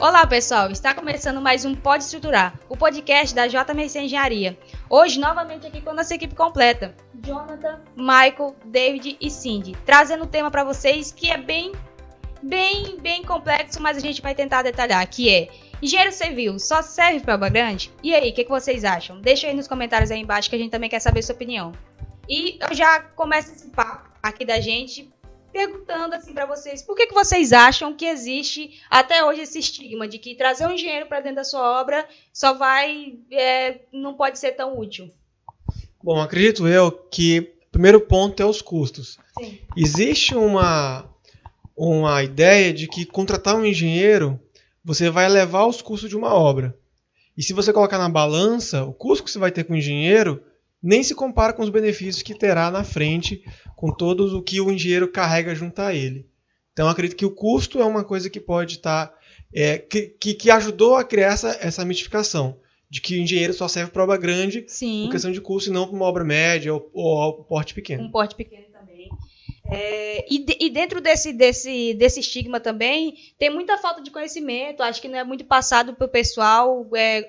Olá pessoal, está começando mais um Pode Estruturar, o podcast da JMC Engenharia. Hoje, novamente aqui com a nossa equipe completa, Jonathan, Michael, David e Cindy, trazendo um tema para vocês que é bem complexo, mas a gente vai tentar detalhar, que é: engenheiro civil só serve para obra grande? E aí, o que vocês acham? Deixa aí nos comentários aí embaixo que a gente também quer saber a sua opinião. E eu já começo esse papo aqui da gente perguntando assim para vocês, por que vocês acham que existe até hoje esse estigma de que trazer um engenheiro para dentro da sua obra só não pode ser tão útil? Bom, acredito eu que o primeiro ponto é os custos. Sim. Existe uma ideia de que contratar um engenheiro, você vai elevar os custos de uma obra. E se você colocar na balança, o custo que você vai ter com o engenheiro nem se compara com os benefícios que terá na frente, com todo o que o engenheiro carrega junto a ele. Então, eu acredito que o custo é uma coisa que pode estar... que ajudou a criar essa mitificação, de que o engenheiro só serve para obra grande, Sim, por questão de custo, e não para uma obra média ou porte pequeno. um porte pequeno também. E dentro desse estigma também, tem muita falta de conhecimento, acho que não é muito passado para o pessoal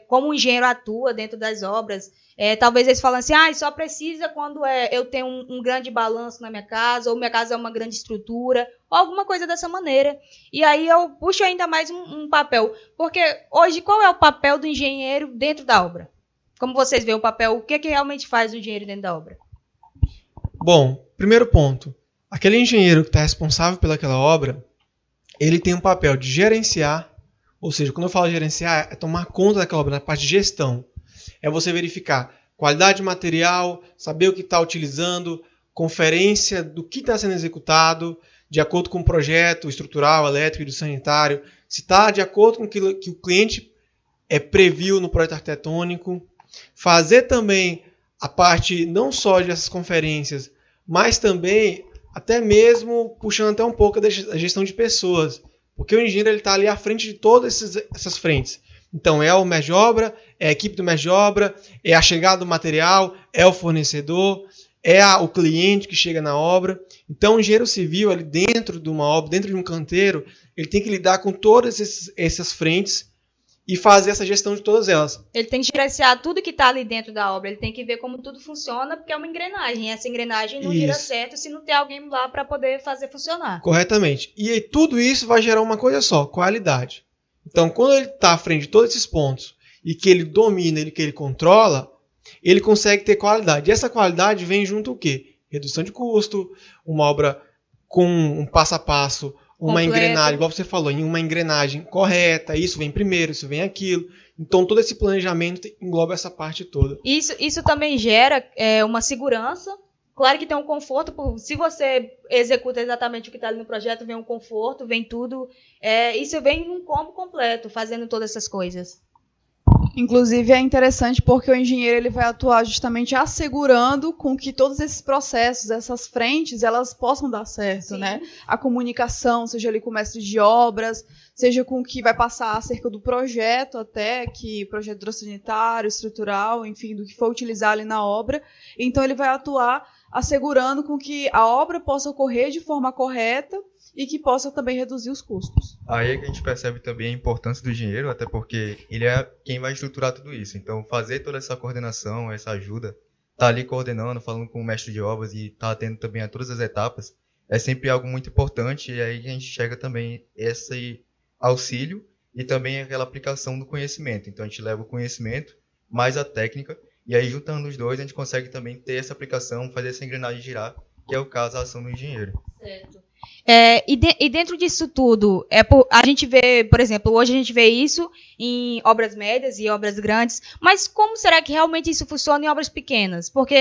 como o engenheiro atua dentro das obras. Talvez eles falem assim, só precisa quando eu tenho um grande balanço na minha casa, ou minha casa é uma grande estrutura, ou alguma coisa dessa maneira. E aí eu puxo ainda mais um papel, porque hoje qual é o papel do engenheiro dentro da obra? Como vocês veem o papel, o que realmente faz o engenheiro dentro da obra? Bom, primeiro ponto, aquele engenheiro que está responsável pelaquela obra, ele tem um papel de gerenciar, ou seja, quando eu falo gerenciar, é tomar conta daquela obra, na parte de gestão. É você verificar qualidade de material, saber o que está utilizando, conferência do que está sendo executado, de acordo com o projeto estrutural, elétrico e do sanitário, se está de acordo com o que o cliente previu no projeto arquitetônico. Fazer também a parte não só dessas conferências, mas também até mesmo puxando até um pouco da gestão de pessoas, porque o engenheiro está ali à frente de todas essas frentes. Então, é o mestre de obra, é a equipe do mestre de obra, é a chegada do material, é o fornecedor, é o cliente que chega na obra. Então, o engenheiro civil, ali dentro de uma obra, dentro de um canteiro, ele tem que lidar com todas essas frentes e fazer essa gestão de todas elas. Ele tem que gerenciar tudo que está ali dentro da obra, ele tem que ver como tudo funciona, porque é uma engrenagem. Essa engrenagem não gira certo se não tem alguém lá para poder fazer funcionar. Corretamente. E aí, tudo isso vai gerar uma coisa só, qualidade. Então, quando ele está à frente de todos esses pontos e que ele domina, que ele controla, ele consegue ter qualidade. E essa qualidade vem junto o quê? Redução de custo, uma obra com um passo a passo, uma engrenagem, igual você falou, em uma engrenagem correta, isso vem primeiro, isso vem aquilo. Então, todo esse planejamento engloba essa parte toda. Isso também gera uma segurança. Claro que tem um conforto, se você executa exatamente o que está ali no projeto, vem um conforto, vem tudo. Isso vem num combo completo, fazendo todas essas coisas. Inclusive é interessante porque o engenheiro ele vai atuar justamente assegurando com que todos esses processos, essas frentes, elas possam dar certo, Sim. né? A comunicação, seja ali com o mestre de obras, seja com o que vai passar acerca do projeto até, que projeto hidrossanitário, estrutural, enfim, do que for utilizar ali na obra. Então ele vai atuar assegurando com que a obra possa ocorrer de forma correta e que possa também reduzir os custos. Aí é que a gente percebe também a importância do engenheiro, até porque ele é quem vai estruturar tudo isso. Então, fazer toda essa coordenação, essa ajuda, tá ali coordenando, falando com o mestre de obras e tá atento também a todas as etapas, é sempre algo muito importante. E aí a gente chega também esse auxílio e também aquela aplicação do conhecimento. Então, a gente leva o conhecimento mais a técnica, e aí juntando os dois, a gente consegue também ter essa aplicação, fazer essa engrenagem girar, que é o caso da ação do engenheiro. Certo. E dentro disso tudo, a gente vê, por exemplo, hoje a gente vê isso em obras médias e obras grandes, mas como será que realmente isso funciona em obras pequenas? Porque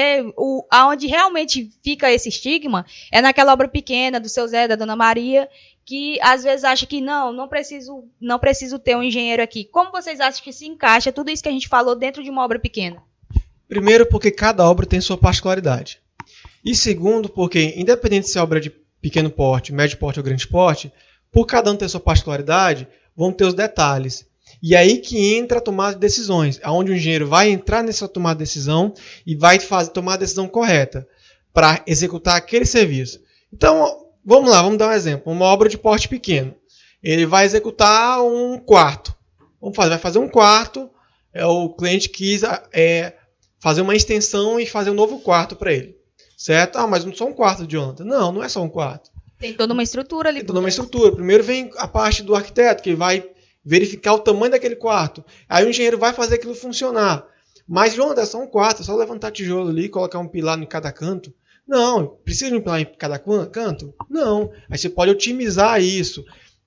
aonde realmente fica esse estigma é naquela obra pequena do seu Zé, da Dona Maria, que às vezes acha que não preciso ter um engenheiro aqui. Como vocês acham que se encaixa tudo isso que a gente falou dentro de uma obra pequena? Primeiro, porque cada obra tem sua particularidade. E segundo, porque independente se é obra de pequeno porte, médio porte ou grande porte, por cada um ter sua particularidade, vão ter os detalhes. E aí que entra a tomada de decisões, onde o engenheiro vai entrar nessa tomada de decisão e vai tomar a decisão correta para executar aquele serviço. Então, vamos lá, vamos dar um exemplo. Uma obra de porte pequeno. ele vai executar um quarto. Vai fazer um quarto, o cliente quis fazer uma extensão e fazer um novo quarto para ele. Certo? Mas não só um quarto, Jonathan. Não é só um quarto. Tem toda uma estrutura ali. Tem toda uma estrutura. Primeiro vem a parte do arquiteto, que vai verificar o tamanho daquele quarto. Aí o engenheiro vai fazer aquilo funcionar. Mas, Jonathan, é só um quarto, é só levantar tijolo ali e colocar um pilar em cada canto. Não, precisa de um pilar em cada canto? Não. Aí você pode otimizar isso.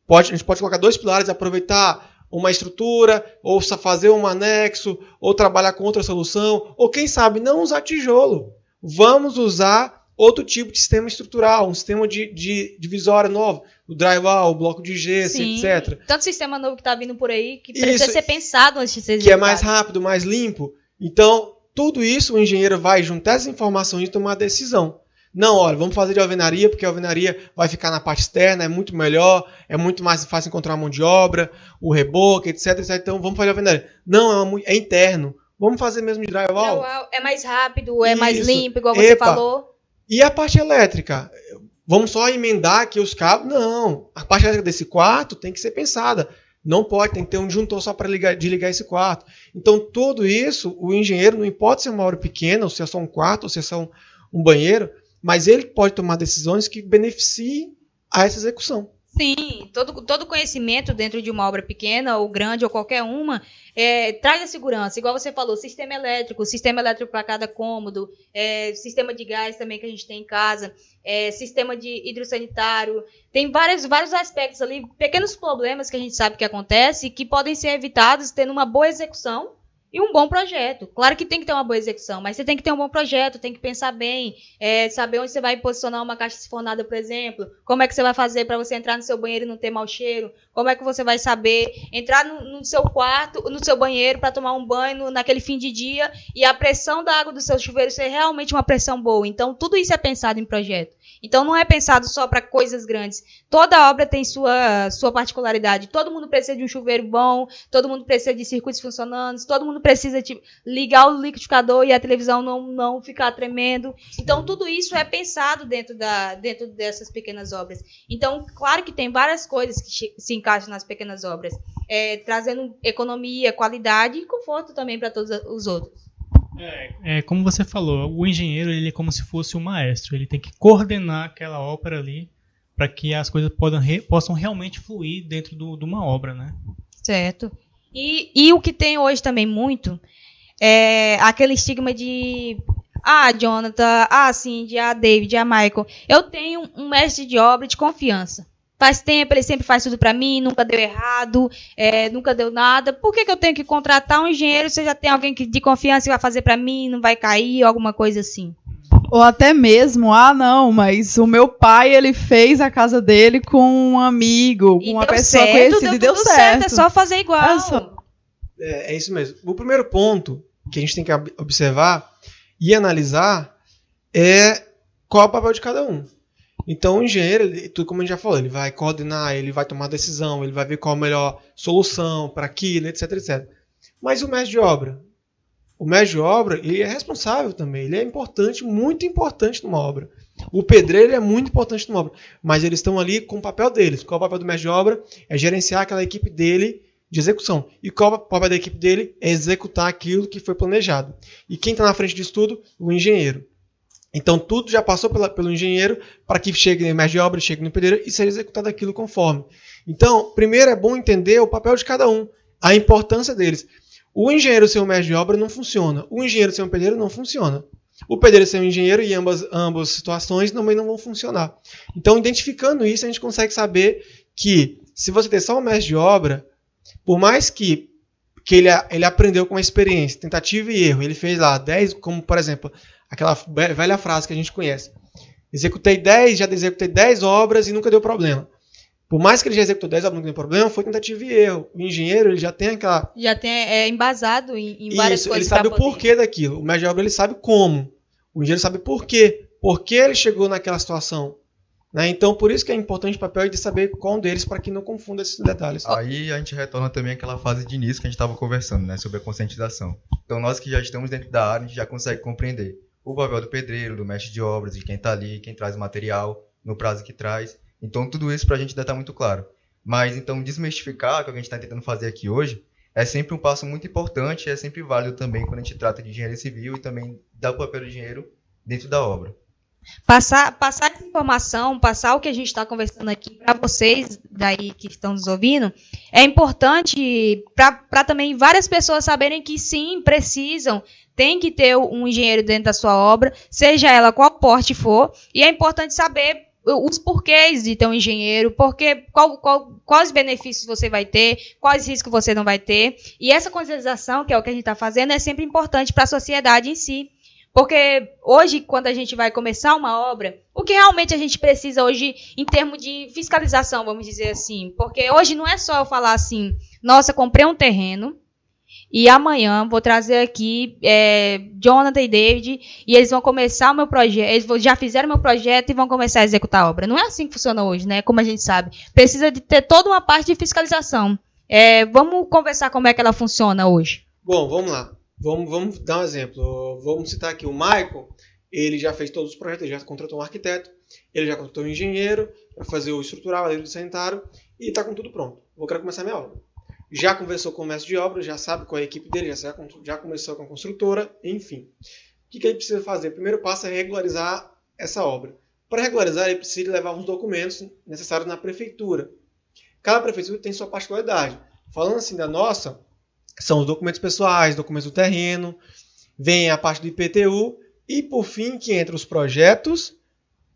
A gente pode colocar 2 pilares e aproveitar uma estrutura, ou fazer um anexo, ou trabalhar com outra solução, ou quem sabe não usar tijolo. Vamos usar outro tipo de sistema estrutural, um sistema de divisória novo, o drywall, o bloco de gesso, etc. Tanto sistema novo que está vindo por aí que precisa ser pensado antes de ser executado. Que é mais rápido, mais limpo. Então, tudo isso o engenheiro vai juntar essa informação e tomar a decisão. Não, olha, vamos fazer de alvenaria, porque a alvenaria vai ficar na parte externa, é muito melhor, é muito mais fácil encontrar a mão de obra, o reboque, etc. Então, vamos fazer de alvenaria. Não, é interno. Vamos fazer mesmo de drywall. É mais rápido, é mais limpo, igual você falou. E a parte elétrica? Vamos só emendar aqui os cabos? Não. A parte elétrica desse quarto tem que ser pensada. Não pode, tem que ter um disjuntor só para ligar esse quarto. Então, tudo isso, o engenheiro, não importa se é uma obra pequena, ou se é só um quarto, ou se é só um banheiro, mas ele pode tomar decisões que beneficiem a essa execução. Sim, todo conhecimento dentro de uma obra pequena ou grande ou qualquer uma traz a segurança. Igual você falou, sistema elétrico para cada cômodo, sistema de gás também que a gente tem em casa, sistema de hidrossanitário. Tem vários aspectos ali, pequenos problemas que a gente sabe que acontecem que podem ser evitados tendo uma boa execução e um bom projeto. Claro que tem que ter uma boa execução, mas você tem que ter um bom projeto, tem que pensar bem, saber onde você vai posicionar uma caixa sifonada, por exemplo, como é que você vai fazer para você entrar no seu banheiro e não ter mau cheiro, como é que você vai saber entrar no seu quarto, no seu banheiro para tomar um banho naquele fim de dia e a pressão da água do seu chuveiro ser realmente uma pressão boa. Então, tudo isso é pensado em projeto. Então, não é pensado só para coisas grandes. Toda obra tem sua particularidade. Todo mundo precisa de um chuveiro bom, todo mundo precisa de circuitos funcionando, todo mundo precisa ligar o liquidificador e a televisão não ficar tremendo. Então, tudo isso é pensado dentro dessas pequenas obras. Então, claro que tem várias coisas que se encaixam nas pequenas obras, trazendo economia, qualidade e conforto também para todos os outros. Como você falou, o engenheiro ele é como se fosse um maestro. Ele tem que coordenar aquela obra ali para que as coisas possam realmente fluir dentro de uma obra, né? Certo. E o que tem hoje também muito é aquele estigma de Jonathan, Cindy, David, Michael. Eu tenho um mestre de obra de confiança. Faz tempo, ele sempre faz tudo para mim, nunca deu errado, nunca deu nada. Por que eu tenho que contratar um engenheiro se já tem alguém de confiança que vai fazer para mim, não vai cair, alguma coisa assim? Ou até mesmo, não, mas o meu pai, ele fez a casa dele com um amigo, com uma pessoa conhecida e deu certo. É só fazer igual. É isso mesmo. O primeiro ponto que a gente tem que observar e analisar é qual é o papel de cada um. Então, o engenheiro, como a gente já falou, ele vai coordenar, ele vai tomar decisão, ele vai ver qual a melhor solução para aquilo, etc, etc. Mas o mestre de obra? O mestre de obra, ele é responsável também, ele é importante, muito importante numa obra. O pedreiro é muito importante numa obra, mas eles estão ali com o papel deles. Qual é o papel do mestre de obra? É gerenciar aquela equipe dele de execução. E qual é o papel da equipe dele? É executar aquilo que foi planejado. E quem está na frente disso tudo? O engenheiro. Então, tudo já passou pelo engenheiro para que chegue no mestre de obra, chegue no pedreiro e seja executado aquilo conforme. Então, primeiro é bom entender o papel de cada um, a importância deles. O engenheiro ser um mestre de obra não funciona. O engenheiro ser um pedreiro não funciona. O pedreiro ser um engenheiro e ambas situações também não vão funcionar. Então, identificando isso, a gente consegue saber que se você ter só um mestre de obra, por mais que ele aprendeu com a experiência, tentativa e erro, ele fez lá 10, como por exemplo, aquela velha frase que a gente conhece. Já executei 10 obras e nunca deu problema. Por mais que ele já executou 10 obras e nunca deu problema, foi tentativa e erro. O engenheiro, ele já tem aquela... Já tem embasado em várias isso, coisas. Ele sabe o porquê daquilo. O mestre de obra, ele sabe como. O engenheiro sabe por quê. Por que ele chegou naquela situação. Né? Então, por isso que é importante o papel de saber qual deles, para que não confunda esses detalhes. Aí a gente retorna também àquela fase de início que a gente estava conversando, né, sobre a conscientização. Então, nós que já estamos dentro da área, a gente já consegue compreender o papel do pedreiro, do mestre de obras, de quem está ali, quem traz o material, no prazo que traz. Então, tudo isso para a gente ainda está muito claro. Mas então desmistificar, que a gente está tentando fazer aqui hoje, é sempre um passo muito importante, é sempre válido também quando a gente trata de engenharia civil e também dá o papel do engenheiro dentro da obra. Passar essa informação, passar o que a gente está conversando aqui para vocês daí que estão nos ouvindo, é importante para também várias pessoas saberem que sim, precisam, tem que ter um engenheiro dentro da sua obra, seja ela qual porte for, e é importante saber os porquês de ter um engenheiro, quais benefícios você vai ter, quais riscos você não vai ter, e essa conscientização, que é o que a gente está fazendo, é sempre importante para a sociedade em si. Porque hoje, quando a gente vai começar uma obra, o que realmente a gente precisa hoje em termos de fiscalização, vamos dizer assim? Porque hoje não é só eu falar assim, nossa, comprei um terreno e amanhã vou trazer aqui Jonathan e David e eles vão começar o meu projeto, eles já fizeram meu projeto e vão começar a executar a obra. Não é assim que funciona hoje, né? Como a gente sabe. Precisa de ter toda uma parte de fiscalização. Vamos conversar como é que ela funciona hoje. Bom, vamos lá. Vamos dar um exemplo. Vamos citar aqui o Michael. Ele já fez todos os projetos, ele já contratou um arquiteto, ele já contratou um engenheiro para fazer o estrutural, o sanitário e está com tudo pronto. Quero começar minha obra. Já conversou com o mestre de obra, já sabe qual é a equipe dele, já começou com a construtora, enfim. O que ele precisa fazer? O primeiro passo é regularizar essa obra. Para regularizar, ele precisa levar os documentos necessários na prefeitura. Cada prefeitura tem sua particularidade. Falando assim da nossa, são os documentos pessoais, documentos do terreno, vem a parte do IPTU e, por fim, que entra os projetos,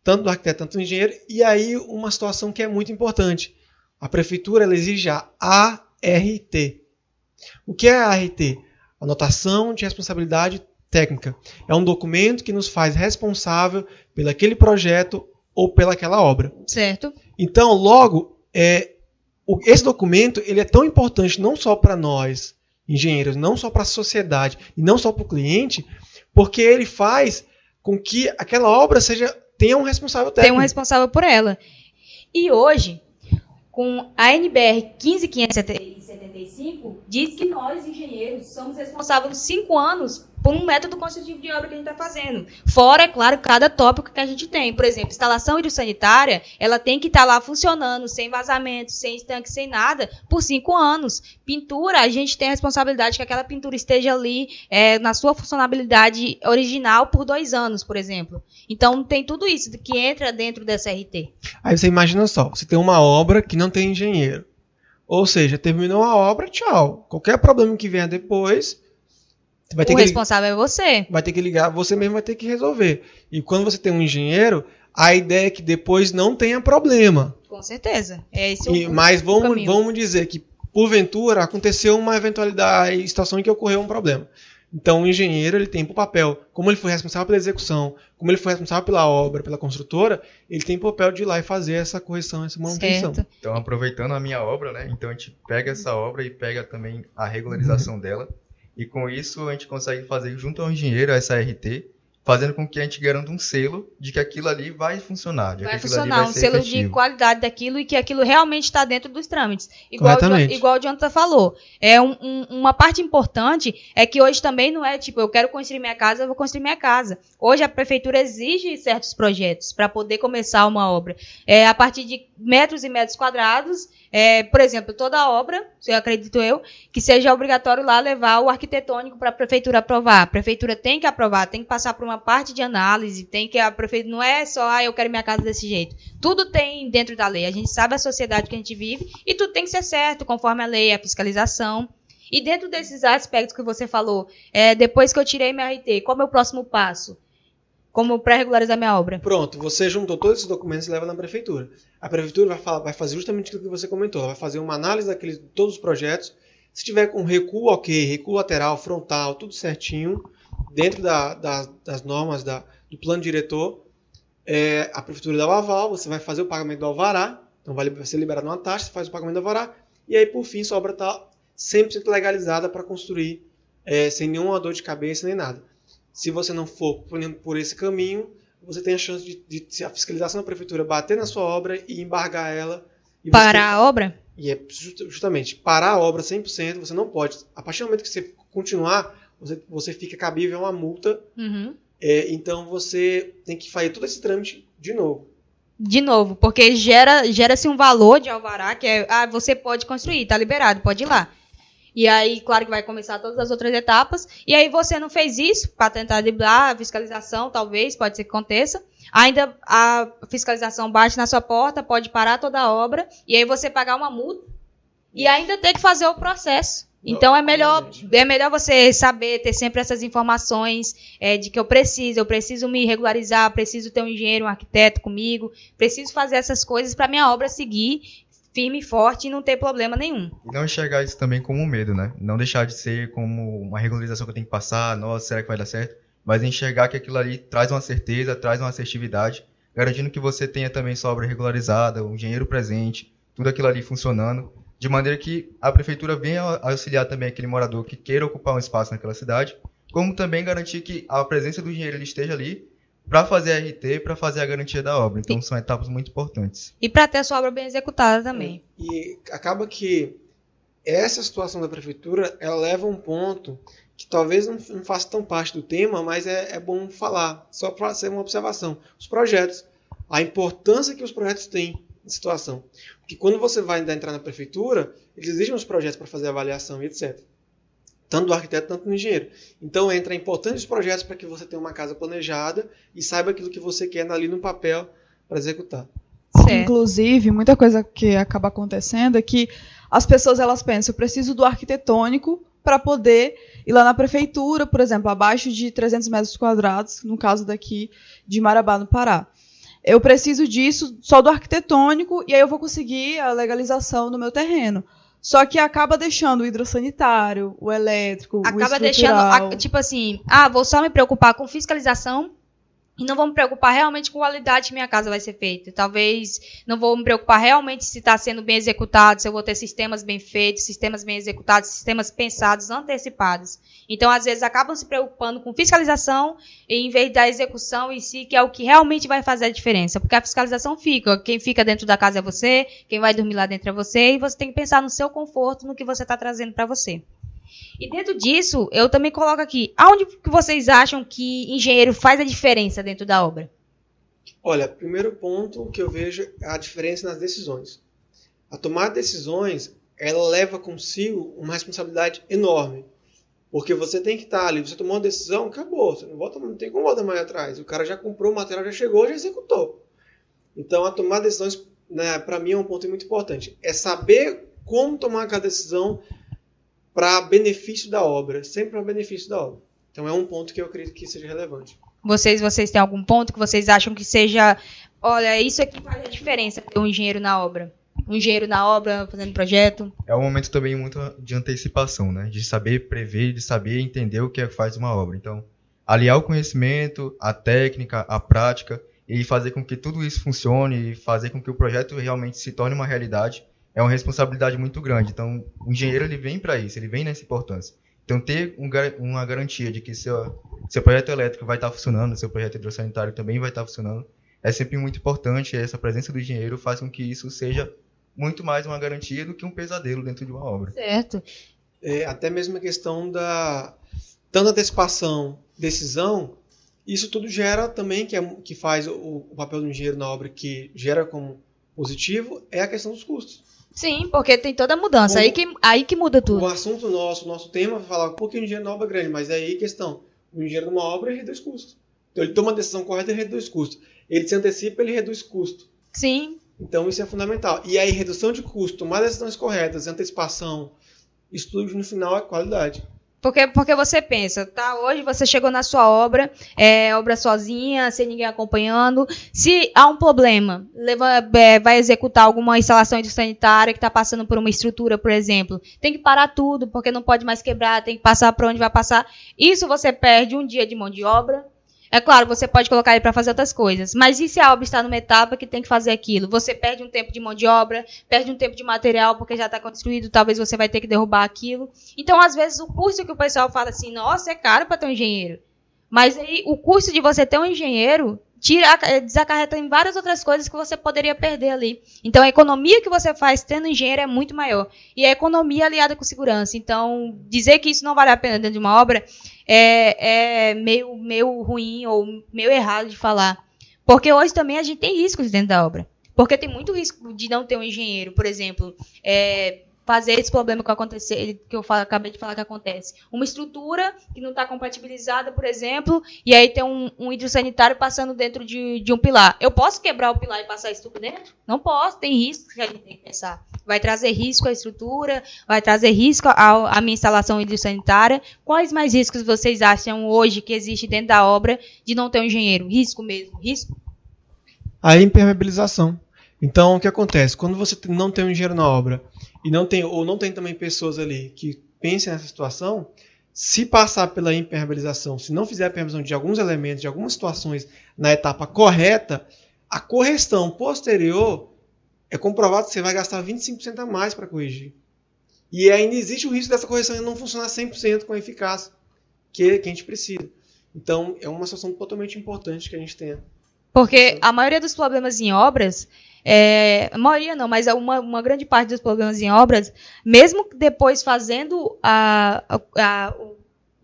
tanto do arquiteto, tanto do engenheiro, e aí uma situação que é muito importante. A prefeitura ela exige a ART. O que é a ART? Anotação de responsabilidade técnica. É um documento que nos faz responsável pelaquele projeto ou pelaquela obra. Certo. Então, logo, esse documento ele é tão importante não só para nós, engenheiros, não só para a sociedade e não só para o cliente, porque ele faz com que aquela obra tenha um responsável técnico. Tem um responsável por ela. E hoje, com a NBR 15575, diz que nós, engenheiros, somos responsáveis 5 anos por um método construtivo de obra que a gente está fazendo. Fora, é claro, cada tópico que a gente tem. Por exemplo, instalação hidrossanitária, ela tem que estar lá funcionando, sem vazamento, sem estanque, sem nada, por 5 anos. Pintura, a gente tem a responsabilidade que aquela pintura esteja ali na sua funcionalidade original por 2 anos, por exemplo. Então, tem tudo isso que entra dentro dessa RT. Aí você imagina só, você tem uma obra que não tem engenheiro. Ou seja, terminou a obra, tchau. Qualquer problema que venha depois... O responsável é você. Vai ter que ligar, você mesmo vai ter que resolver. E quando você tem um engenheiro, a ideia é que depois não tenha problema. Com certeza. Mas vamos dizer que, porventura, aconteceu uma eventualidade, situação em que ocorreu um problema. Então, o engenheiro ele tem por papel, como ele foi responsável pela execução, como ele foi responsável pela obra, pela construtora, ele tem por papel de ir lá e fazer essa correção, essa manutenção. Certo. Então, aproveitando a minha obra, né? Então, a gente pega essa obra e pega também a regularização dela. E com isso a gente consegue fazer junto ao engenheiro essa RT, fazendo com que a gente garanta um selo de que aquilo ali vai funcionar. Vai funcionar, um selo efetivo. De qualidade daquilo e que aquilo realmente está dentro dos trâmites. Igual o Jonathan falou. Uma parte importante é que hoje também não é tipo, eu quero construir minha casa, eu vou construir minha casa. Hoje a prefeitura exige certos projetos para poder começar uma obra. A partir de metros e metros quadrados, por exemplo, toda obra, eu acredito que seja obrigatório lá levar o arquitetônico para a prefeitura aprovar. A prefeitura tem que aprovar, tem que passar por uma parte de análise, a prefeitura não é só, eu quero minha casa desse jeito. Tudo tem dentro da lei. A gente sabe a sociedade que a gente vive e tudo tem que ser certo, conforme a lei, a fiscalização. E dentro desses aspectos que você falou, depois que eu tirei minha RT, qual é o meu próximo passo? Como para regularizar minha obra? Pronto, você juntou todos esses documentos e leva na prefeitura. A prefeitura vai fazer justamente aquilo que você comentou. Ela vai fazer uma análise de todos os projetos. Se tiver com recuo, ok, recuo lateral, frontal, tudo certinho, dentro das normas do plano diretor, a prefeitura dá o aval, você vai fazer o pagamento do alvará, então vai ser liberado uma taxa, você faz o pagamento do alvará, e aí, por fim, sua obra está 100% legalizada para construir, sem nenhuma dor de cabeça nem nada. Se você não for por esse caminho, você tem a chance de a fiscalização da prefeitura bater na sua obra e embargar ela. E parar a obra? E justamente, parar a obra 100%, você não pode. A partir do momento que você continuar, você fica cabível a uma multa. Uhum. Então, você tem que fazer todo esse trâmite de novo. De novo, porque gera-se um valor de alvará, que é, você pode construir, tá liberado, pode ir lá. E aí, claro que vai começar todas as outras etapas, e aí você não fez isso para tentar driblar a fiscalização, talvez, pode ser que aconteça. Ainda a fiscalização bate na sua porta, pode parar toda a obra, e aí você pagar uma multa, e ainda ter que fazer o processo. Então é melhor você saber, ter sempre essas informações de que eu preciso me regularizar, preciso ter um engenheiro, um arquiteto comigo, preciso fazer essas coisas para minha obra seguir firme e forte e não ter problema nenhum. E não enxergar isso também como um medo, né? Não deixar de ser como uma regularização que eu tenho que passar, nossa, será que vai dar certo? Mas enxergar que aquilo ali traz uma certeza, traz uma assertividade, garantindo que você tenha também sua obra regularizada, o engenheiro presente, tudo aquilo ali funcionando, de maneira que a prefeitura venha auxiliar também aquele morador que queira ocupar um espaço naquela cidade, como também garantir que a presença do engenheiro ele esteja ali para fazer a RT, para fazer a garantia da obra. Então são etapas muito importantes. E para ter a sua obra bem executada também. E acaba que essa situação da prefeitura, ela leva a um ponto que talvez não faça tão parte do tema, mas é bom falar, só para ser uma observação. Os projetos, a importância que os projetos têm na situação. Porque quando você vai entrar na prefeitura, eles exigem os projetos para fazer avaliação e etc. Tanto do arquiteto, tanto do engenheiro. Então entra a importância dos projetos para que você tenha uma casa planejada e saiba aquilo que você quer ali no papel para executar. Certo. Inclusive, muita coisa que acaba acontecendo é que as pessoas elas pensam, eu preciso do arquitetônico para poder ir lá na prefeitura, por exemplo, abaixo de 300 metros quadrados, no caso daqui de Marabá, no Pará. Eu preciso disso só do arquitetônico e aí eu vou conseguir a legalização no meu terreno. Só que acaba deixando o hidrossanitário, o elétrico, acaba o estrutural. deixando, tipo assim, vou só me preocupar com fiscalização e não vou me preocupar realmente com a qualidade que minha casa vai ser feita. Talvez não vou me preocupar realmente se está sendo bem executado, se eu vou ter sistemas bem feitos, sistemas bem executados, sistemas pensados, antecipados. Então, às vezes, acabam se preocupando com fiscalização em vez da execução em si, que é o que realmente vai fazer a diferença. Porque a fiscalização fica, quem fica dentro da casa é você, quem vai dormir lá dentro é você, e você tem que pensar no seu conforto, no que você está trazendo para você. E dentro disso, eu também coloco aqui, aonde que vocês acham que engenheiro faz a diferença dentro da obra? Olha, primeiro ponto que eu vejo é a diferença nas decisões. A tomada de decisões, ela leva consigo uma responsabilidade enorme. Porque você tem que estar ali, você tomou uma decisão, acabou, você não tem como voltar mais atrás. O cara já comprou o material, já chegou, já executou. Então, a tomada de decisões, né, para mim, é um ponto muito importante. É saber como tomar cada decisão para benefício da obra, sempre para benefício da obra. Então é um ponto que eu acredito que seja relevante. Vocês têm algum ponto que vocês acham que seja, olha, isso aqui faz a diferença ter um engenheiro na obra? Um engenheiro na obra, fazendo projeto? É um momento também muito de antecipação, né? De saber prever, de saber entender o que faz uma obra. Então, aliar o conhecimento, a técnica, a prática, e fazer com que tudo isso funcione, e fazer com que o projeto realmente se torne uma realidade, é uma responsabilidade muito grande. Então, o engenheiro ele vem para isso, ele vem nessa importância. Então, ter uma garantia de que seu projeto elétrico vai estar funcionando, seu projeto hidrossanitário também vai estar funcionando, é sempre muito importante. Essa presença do engenheiro faz com que isso seja muito mais uma garantia do que um pesadelo dentro de uma obra. Certo. Até mesmo a questão da tanto antecipação, decisão, isso tudo gera também, que faz o papel do engenheiro na obra, que gera como positivo, é a questão dos custos. Sim, porque tem toda a mudança, aí que muda tudo. O assunto nosso tema vai falar um pouquinho de engenheiro na obra grande, mas aí a questão, o engenheiro numa obra, ele reduz custos. Então ele toma a decisão correta, ele reduz custo. Ele se antecipa, ele reduz custo. Sim. Então isso é fundamental. E aí redução de custo, tomar decisões corretas, antecipação, isso tudo no final é qualidade. Porque você pensa, tá? Hoje você chegou na sua obra, obra sozinha, sem ninguém acompanhando. Se há um problema, vai executar alguma instalação hidrossanitária que está passando por uma estrutura, por exemplo, tem que parar tudo, porque não pode mais quebrar, tem que passar por onde vai passar. Isso você perde um dia de mão de obra. É claro, você pode colocar ele para fazer outras coisas, mas e se a obra está numa etapa que tem que fazer aquilo? Você perde um tempo de mão de obra, perde um tempo de material porque já está construído, talvez você vai ter que derrubar aquilo. Então, às vezes, o custo que o pessoal fala assim, nossa, é caro para ter um engenheiro. Mas aí, o custo de você ter um engenheiro desacarreta em várias outras coisas que você poderia perder ali. Então, a economia que você faz tendo engenheiro é muito maior. E a economia aliada com segurança. Então, dizer que isso não vale a pena dentro de uma obra é meio ruim ou meio errado de falar. Porque hoje também a gente tem riscos dentro da obra. Porque tem muito risco de não ter um engenheiro, por exemplo, fazer esse problema que eu acabei de falar que acontece. Uma estrutura que não está compatibilizada, por exemplo, e aí tem um hidrossanitário passando dentro de um pilar. Eu posso quebrar o pilar e passar isso tudo dentro? Não posso, tem risco que a gente tem que pensar. Vai trazer risco à estrutura, vai trazer risco à minha instalação hidrossanitária. Quais mais riscos vocês acham hoje que existe dentro da obra de não ter um engenheiro? Risco mesmo? Risco? A impermeabilização. Então, o que acontece? Quando você não tem um engenheiro na obra e não tem também pessoas ali que pensem nessa situação, se passar pela impermeabilização, se não fizer a impermeabilização de alguns elementos, de algumas situações na etapa correta, a correção posterior é comprovado que você vai gastar 25% a mais para corrigir. E ainda existe o risco dessa correção não funcionar 100% com a eficácia que a gente precisa. Então, é uma situação totalmente importante que a gente tenha. Porque a maioria dos problemas em obras, a maioria não, mas uma grande parte dos problemas em obras, mesmo depois fazendo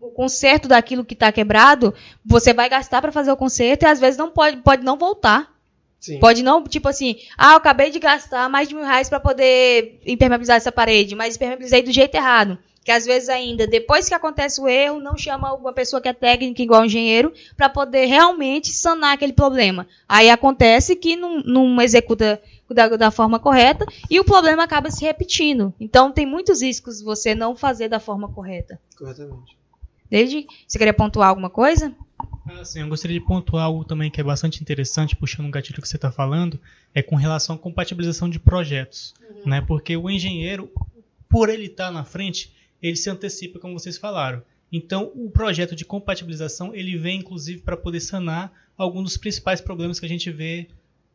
o conserto daquilo que está quebrado, você vai gastar para fazer o conserto e às vezes não pode não voltar. Sim. Pode não, tipo assim, eu acabei de gastar mais de R$1.000 para poder impermeabilizar essa parede, mas impermeabilizei do jeito errado. Que às vezes ainda, depois que acontece o erro, não chama uma pessoa que é técnica igual um engenheiro para poder realmente sanar aquele problema. Aí acontece que não executa da forma correta e o problema acaba se repetindo. Então tem muitos riscos você não fazer da forma correta. Corretamente. Desde, você queria pontuar alguma coisa? Sim, eu gostaria de pontuar algo também que é bastante interessante, puxando um gatilho que você está falando, é com relação à compatibilização de projetos. Né? Porque o engenheiro, por ele estar na frente, ele se antecipa, como vocês falaram. Então, o projeto de compatibilização, ele vem, inclusive, para poder sanar alguns dos principais problemas que a gente vê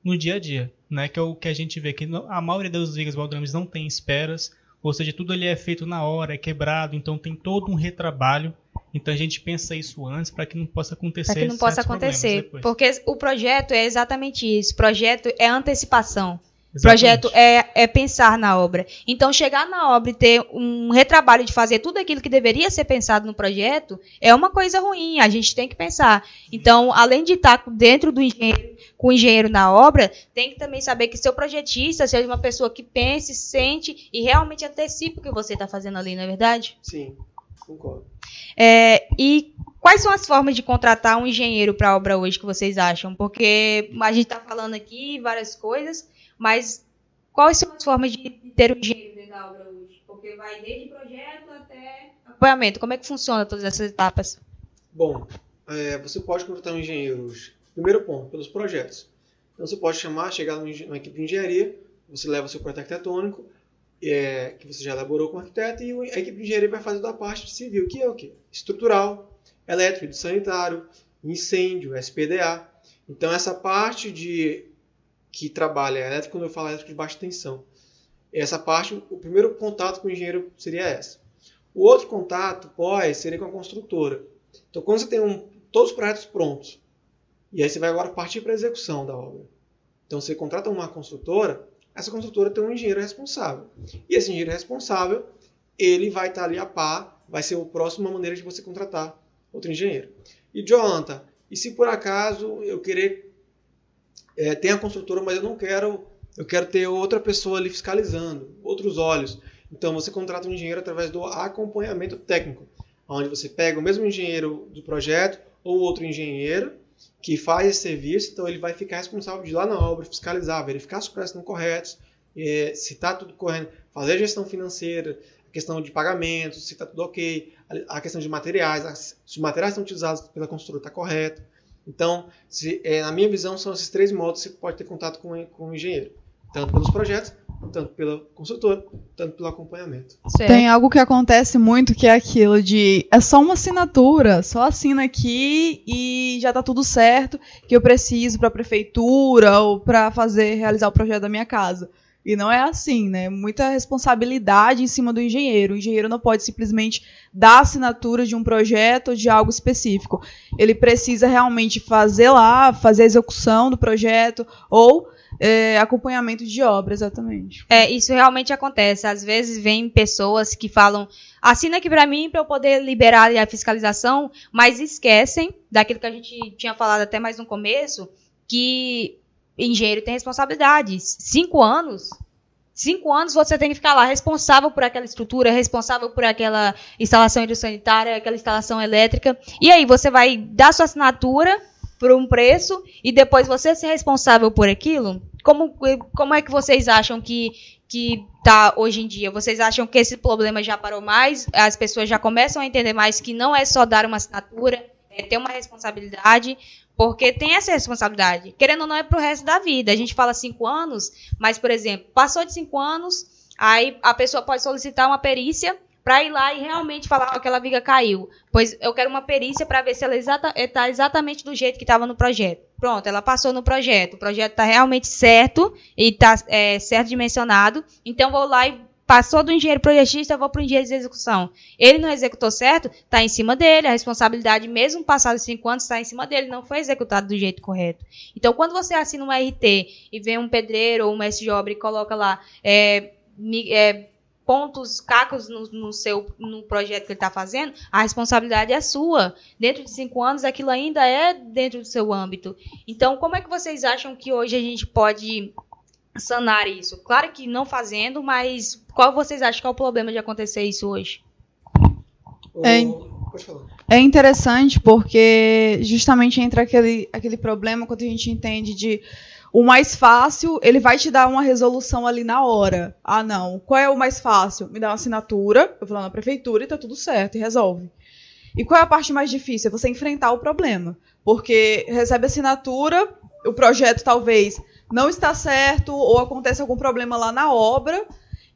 no dia a dia, né? Que é o que a gente vê, que a maioria dos vigas baldrames não tem esperas, ou seja, tudo ali é feito na hora, é quebrado, então tem todo um retrabalho. Então, a gente pensa isso antes para que não possa acontecer. Para que não possa acontecer, porque o projeto é exatamente isso. O projeto é antecipação. O projeto é pensar na obra. Então, chegar na obra e ter um retrabalho de fazer tudo aquilo que deveria ser pensado no projeto é uma coisa ruim, a gente tem que pensar. Então, além de estar dentro do engenheiro, com o engenheiro na obra, tem que também saber que seu projetista seja uma pessoa que pense, sente e realmente antecipe o que você está fazendo ali, não é verdade? Sim, concordo. E quais são as formas de contratar um engenheiro para a obra hoje que vocês acham? Porque a gente está falando aqui várias coisas, mas quais são as formas de ter um engenheiro dentro da obra hoje? Porque vai desde projeto até acompanhamento. Como é que funciona todas essas etapas? Bom, você pode contratar um engenheiro hoje. Primeiro ponto, pelos projetos. Então você pode chegar numa equipe de engenharia, você leva o seu projeto arquitetônico, que você já elaborou com o arquiteto, e a equipe de engenharia vai fazer da parte civil, que é o quê? Estrutural, elétrico, sanitário, incêndio, SPDA. Então essa parte que trabalha elétrico, quando eu falo elétrico de baixa tensão, essa parte, o primeiro contato com o engenheiro seria essa. O outro contato seria com a construtora. Então, quando você tem todos os projetos prontos, e aí você vai agora partir para a execução da obra. Então, você contrata uma construtora, essa construtora tem um engenheiro responsável. E esse engenheiro responsável, ele vai estar ali a par, vai ser a próxima maneira de você contratar outro engenheiro. E, Jonathan, e se por acaso eu querer tem a construtora, mas eu quero ter outra pessoa ali fiscalizando, outros olhos. Então você contrata um engenheiro através do acompanhamento técnico, onde você pega o mesmo engenheiro do projeto ou outro engenheiro que faz esse serviço, então ele vai ficar responsável de ir lá na obra, fiscalizar, verificar se os preços estão corretos, se está tudo correndo, fazer a gestão financeira, a questão de pagamentos, se está tudo ok, a questão de materiais, se os materiais estão utilizados pela construtora está correto. Então, na minha visão, são esses 3 modos que você pode ter contato com o engenheiro. Tanto pelos projetos, tanto pela construtora, tanto pelo acompanhamento. Certo. Tem algo que acontece muito, que é aquilo de... É só uma assinatura, só assina aqui e já está tudo certo, que eu preciso para a prefeitura ou para realizar o projeto da minha casa. E não é assim, né? Muita responsabilidade em cima do engenheiro. O engenheiro não pode simplesmente dar assinatura de um projeto ou de algo específico. Ele precisa realmente fazer a execução do projeto ou acompanhamento de obra, exatamente. Isso realmente acontece. Às vezes vem pessoas que falam, assina aqui para mim para eu poder liberar a fiscalização, mas esquecem daquilo que a gente tinha falado até mais no começo, que engenheiro tem responsabilidade. 5 anos... 5 anos você tem que ficar lá responsável por aquela estrutura, responsável por aquela instalação hidrossanitária, aquela instalação elétrica. E aí você vai dar sua assinatura por um preço e depois você ser responsável por aquilo? Como é que vocês acham que tá hoje em dia? Vocês acham que esse problema já parou mais? As pessoas já começam a entender mais que não é só dar uma assinatura, é ter uma responsabilidade? Porque tem essa responsabilidade. Querendo ou não, é pro resto da vida. A gente fala 5 anos, mas, por exemplo, passou de 5 anos, aí a pessoa pode solicitar uma perícia para ir lá e realmente falar que aquela viga caiu. Pois eu quero uma perícia para ver se ela está exatamente do jeito que estava no projeto. Pronto, ela passou no projeto. O projeto está realmente certo e está certo dimensionado. Então, vou lá e passou do engenheiro projetista, eu vou para o engenheiro de execução. Ele não executou certo, está em cima dele. A responsabilidade, mesmo passados 5 anos, está em cima dele. Não foi executado do jeito correto. Então, quando você assina um RT e vem um pedreiro ou um mestre de obra e coloca lá pontos, cacos no projeto que ele está fazendo, a responsabilidade é sua. Dentro de 5 anos, aquilo ainda é dentro do seu âmbito. Então, como é que vocês acham que hoje a gente pode sanar isso? Claro que não fazendo, mas qual vocês acham que é o problema de acontecer isso hoje? Pode falar. É interessante porque justamente entra aquele problema quando a gente entende de o mais fácil, ele vai te dar uma resolução ali na hora. Ah, não. Qual é o mais fácil? Me dá uma assinatura, eu vou lá na prefeitura e tá tudo certo, e resolve. E qual é a parte mais difícil? É você enfrentar o problema. Porque recebe assinatura, o projeto talvez não está certo, ou acontece algum problema lá na obra,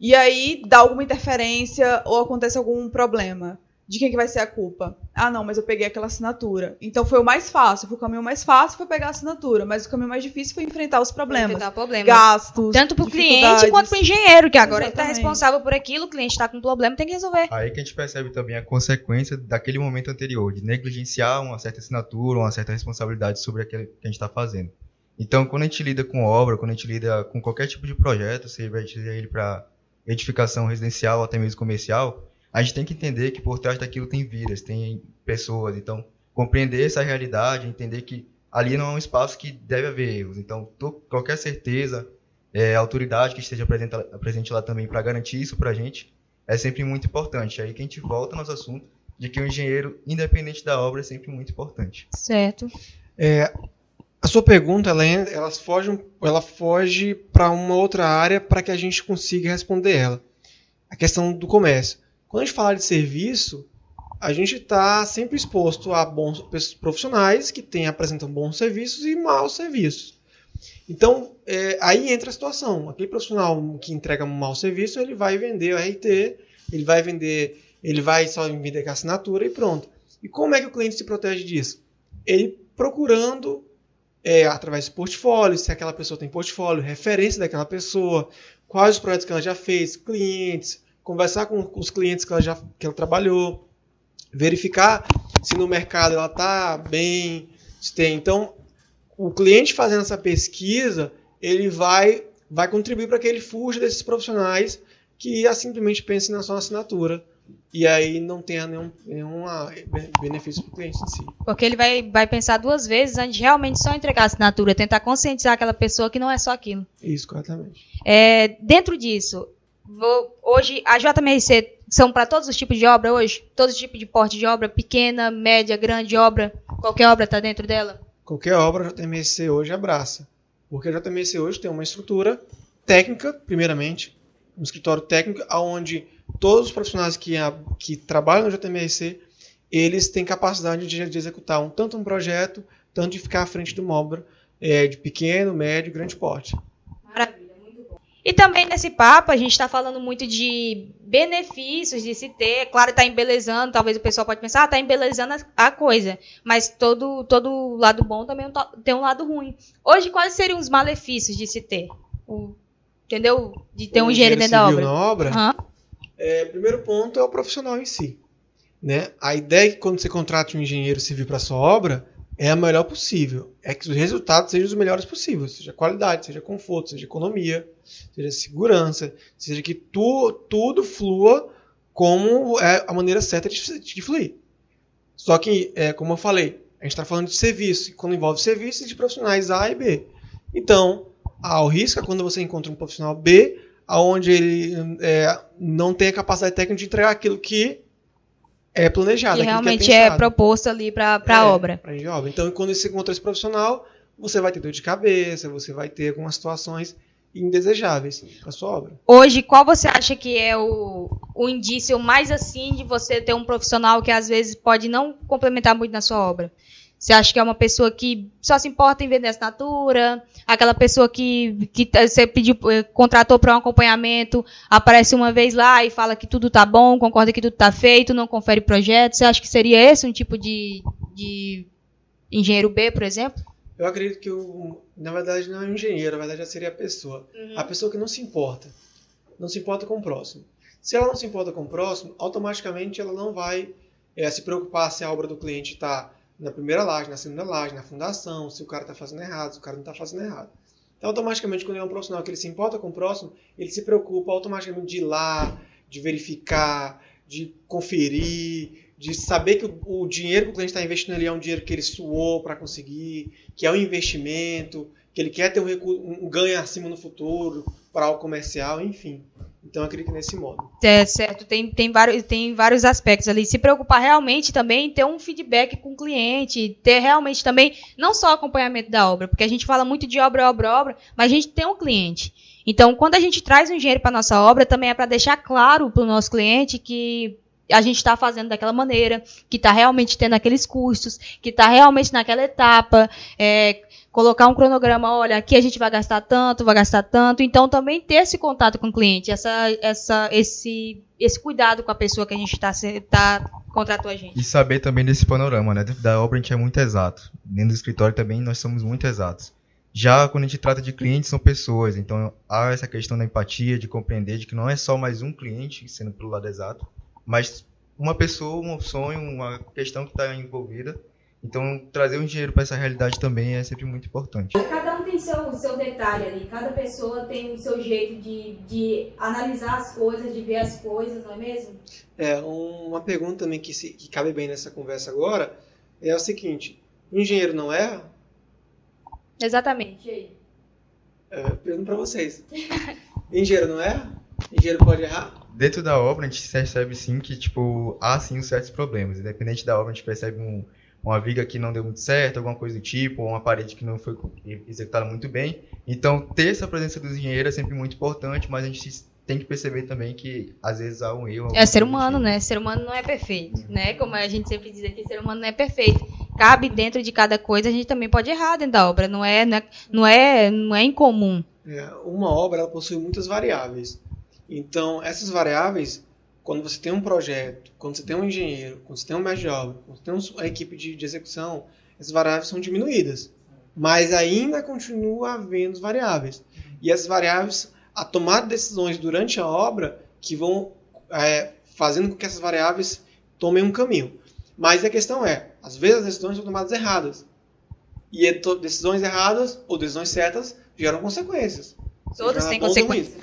e aí dá alguma interferência, ou acontece algum problema. De quem que vai ser a culpa? Ah, não, mas eu peguei aquela assinatura. Então foi o mais fácil. O caminho mais fácil foi pegar a assinatura, mas o caminho mais difícil foi enfrentar os problemas. Gastos, tanto para o cliente quanto para o engenheiro, que agora ele está Exatamente. responsável por aquilo, o cliente está com um problema, tem que resolver. Aí que a gente percebe também a consequência daquele momento anterior, de negligenciar uma certa assinatura, uma certa responsabilidade sobre aquilo que a gente está fazendo. Então, quando a gente lida com obra, quando a gente lida com qualquer tipo de projeto, seja ele para edificação residencial ou até mesmo comercial, a gente tem que entender que por trás daquilo tem vidas, tem pessoas. Então, compreender essa realidade, entender que ali não é um espaço que deve haver erros. Então, qualquer certeza, autoridade que esteja presente lá também para garantir isso para a gente, é sempre muito importante. Aí que a gente volta ao nosso assunto de que o engenheiro, independente da obra, é sempre muito importante. Certo. A sua pergunta, ela foge para uma outra área para que a gente consiga responder ela. A questão do comércio. Quando a gente fala de serviço, a gente está sempre exposto a bons profissionais que apresentam bons serviços e maus serviços. Então, aí entra a situação. Aquele profissional que entrega um mau serviço, ele vai vender o RT, ele vai só vender com a assinatura e pronto. E como é que o cliente se protege disso? Ele procurando, através do portfólio, se aquela pessoa tem portfólio, referência daquela pessoa, quais os projetos que ela já fez, clientes, conversar com os clientes que ela trabalhou, verificar se no mercado ela está bem, se tem. Então, o cliente fazendo essa pesquisa, ele vai contribuir para que ele fuja desses profissionais que simplesmente pensem na sua assinatura e aí não tenha nenhum benefício para o cliente em si. Porque ele vai pensar 2 vezes antes de realmente só entregar a assinatura, tentar conscientizar aquela pessoa que não é só aquilo. Isso, corretamente. Dentro disso, hoje a JMRC são para todos os tipos de obra hoje? Todos os tipos de porte de obra, pequena, média, grande obra? Qualquer obra está dentro dela? Qualquer obra a JMRC hoje abraça. Porque a JMRC hoje tem uma estrutura técnica, primeiramente, um escritório técnico, onde todos os profissionais que trabalham na JMRC, eles têm capacidade de executar tanto um projeto, tanto de ficar à frente de uma obra de pequeno, médio e grande porte. Maravilha, muito bom. E também nesse papo, a gente está falando muito de benefícios de se ter. Claro, está embelezando, talvez o pessoal pode pensar, está embelezando a coisa. Mas todo lado bom também tem um lado ruim. Hoje, quais seriam os malefícios de se ter? Entendeu? De ter um engenheiro dentro da obra. Na obra, primeiro ponto é o profissional em si. Né? A ideia é que quando você contrata um engenheiro civil para a sua obra, é a melhor possível. É que os resultados sejam os melhores possíveis. Seja qualidade, seja conforto, seja economia, seja segurança, seja que tudo flua como é a maneira certa de fluir. Só que, como eu falei, A gente está falando de serviço, quando envolve serviços de profissionais A e B. Então, o risco é quando você encontra um profissional B, onde ele não tem a capacidade técnica de entregar aquilo que é planejado. Que realmente que é proposto ali para a obra. Então, quando você encontra esse profissional, você vai ter dor de cabeça, você vai ter algumas situações indesejáveis para sua obra. Hoje, qual você acha que é o indício mais assim de você ter um profissional que às vezes pode não complementar muito na sua obra? Você acha que é uma pessoa que só se importa em vender assinatura? Aquela pessoa que você contratou para um acompanhamento, aparece uma vez lá e fala que tudo tá bom, concorda que tudo tá feito, não confere projeto? Você acha que seria esse um tipo de engenheiro B, por exemplo? Eu acredito que, na verdade, não é um engenheiro, na verdade já seria a pessoa. A pessoa que não se importa com o próximo. Se ela não se importa com o próximo, automaticamente ela não vai se preocupar se a obra do cliente está na primeira laje, na segunda laje, na fundação, se o cara está fazendo errado, se o cara não está fazendo errado. Então, automaticamente, quando é um profissional que ele se importa com o próximo, ele se preocupa automaticamente de ir lá, de verificar, de conferir, de saber que o dinheiro que o cliente está investindo ali é um dinheiro que ele suou para conseguir, que é um investimento, que ele quer ter um ganho acima no futuro, para o comercial, enfim. Então, eu acredito nesse modo. Certo. Tem vários aspectos ali. Se preocupar realmente também em ter um feedback com o cliente, ter realmente também, não só acompanhamento da obra, porque a gente fala muito de obra, mas a gente tem um cliente. Então, quando a gente traz um engenheiro para a nossa obra, também é para deixar claro para o nosso cliente que a gente está fazendo daquela maneira, que está realmente tendo aqueles custos, que está realmente naquela etapa, colocar um cronograma, olha, aqui a gente vai gastar tanto. Então, também ter esse contato com o cliente, esse cuidado com a pessoa que a gente contratou a gente. E saber também desse panorama, né? Dentro da obra a gente é muito exato. Dentro do escritório também nós somos muito exatos. Já quando a gente trata de clientes, são pessoas. Então, há essa questão da empatia, de compreender de que não é só mais um cliente, sendo pelo lado exato, mas uma pessoa, um sonho, uma questão que está envolvida. Então, trazer o engenheiro para essa realidade também é sempre muito importante. Cada um tem seu detalhe ali, cada pessoa tem o seu jeito de analisar as coisas, de ver as coisas, não é mesmo? Uma pergunta também que cabe bem nessa conversa agora é o seguinte: o engenheiro não erra? Exatamente, e aí? Pergunto para vocês. Engenheiro não erra? Engenheiro pode errar? Dentro da obra, a gente percebe sim que há sim certos problemas. Independente da obra, a gente percebe uma viga que não deu muito certo, alguma coisa do tipo, ou uma parede que não foi executada muito bem. Então, ter essa presença dos engenheiros é sempre muito importante, mas a gente tem que perceber também que, às vezes, há um erro. É ser humano, né? Ser humano não é perfeito, né? Como a gente sempre diz aqui, ser humano não é perfeito. Cabe dentro de cada coisa, a gente também pode errar dentro da obra, não é incomum. Uma obra, ela possui muitas variáveis. Então, essas variáveis, quando você tem um projeto, quando você tem um engenheiro, quando você tem um mestre de obra, quando você tem uma equipe de execução, essas variáveis são diminuídas. Mas ainda continua havendo variáveis. E essas variáveis, a tomada de decisões durante a obra, que vão fazendo com que essas variáveis tomem um caminho. Mas a questão às vezes as decisões são tomadas erradas. E decisões erradas ou decisões certas geram consequências. Todas têm consequências.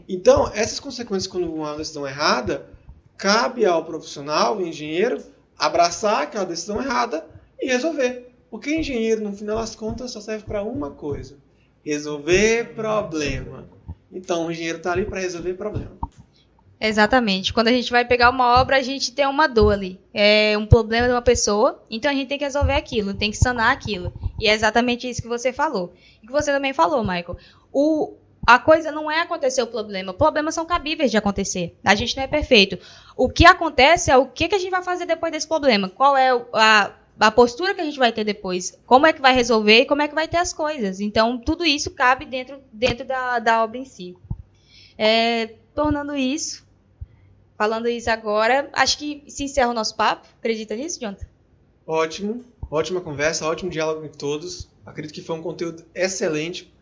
Então, essas consequências, quando uma decisão errada, cabe ao profissional, o engenheiro, abraçar aquela decisão errada e resolver. Porque engenheiro, no final das contas, só serve para uma coisa: resolver problema. Então, o engenheiro está ali para resolver problema. Exatamente. Quando a gente vai pegar uma obra, a gente tem uma dor ali. É um problema de uma pessoa, então a gente tem que resolver aquilo, tem que sanar aquilo. E é exatamente isso que você falou. E que você também falou, Michael. A coisa não é acontecer o problema. Problemas são cabíveis de acontecer. A gente não é perfeito. O que acontece é o que a gente vai fazer depois desse problema. Qual é a postura que a gente vai ter depois. Como é que vai resolver e como é que vai ter as coisas. Então, tudo isso cabe dentro da obra em si. Falando isso agora, acho que se encerra o nosso papo. Acredita nisso, Jonathan? Ótimo. Ótima conversa, ótimo diálogo com todos. Acredito que foi um conteúdo excelente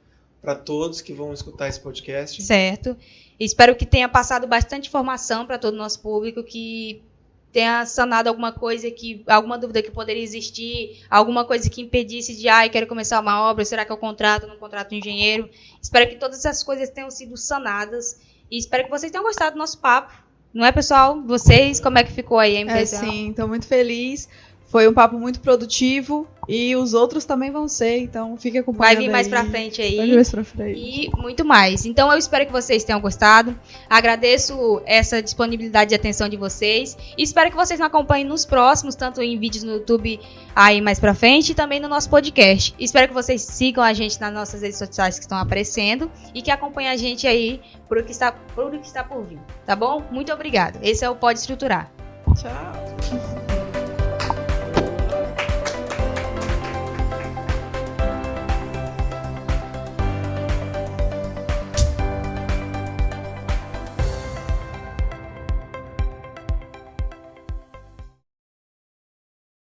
para todos que vão escutar esse podcast. Certo. Espero que tenha passado bastante informação para todo o nosso público, que tenha sanado alguma dúvida que poderia existir, alguma coisa que impedisse de, quero começar uma obra, será que eu contrato, não contrato um engenheiro? Espero que todas essas coisas tenham sido sanadas e espero que vocês tenham gostado do nosso papo. Não é, pessoal? Vocês, como é que ficou aí a impressão? Sim, estou muito feliz. Foi um papo muito produtivo e os outros também vão ser, então fique acompanhando. Vai vir mais pra frente aí. Vai vir mais pra frente. E muito mais. Então eu espero que vocês tenham gostado. Agradeço essa disponibilidade de atenção de vocês. E espero que vocês nos acompanhem nos próximos, tanto em vídeos no YouTube aí mais pra frente e também no nosso podcast. Espero que vocês sigam a gente nas nossas redes sociais que estão aparecendo e que acompanhem a gente aí por o que está por vir. Tá bom? Muito obrigada. Esse é o Pode Estruturar. Tchau.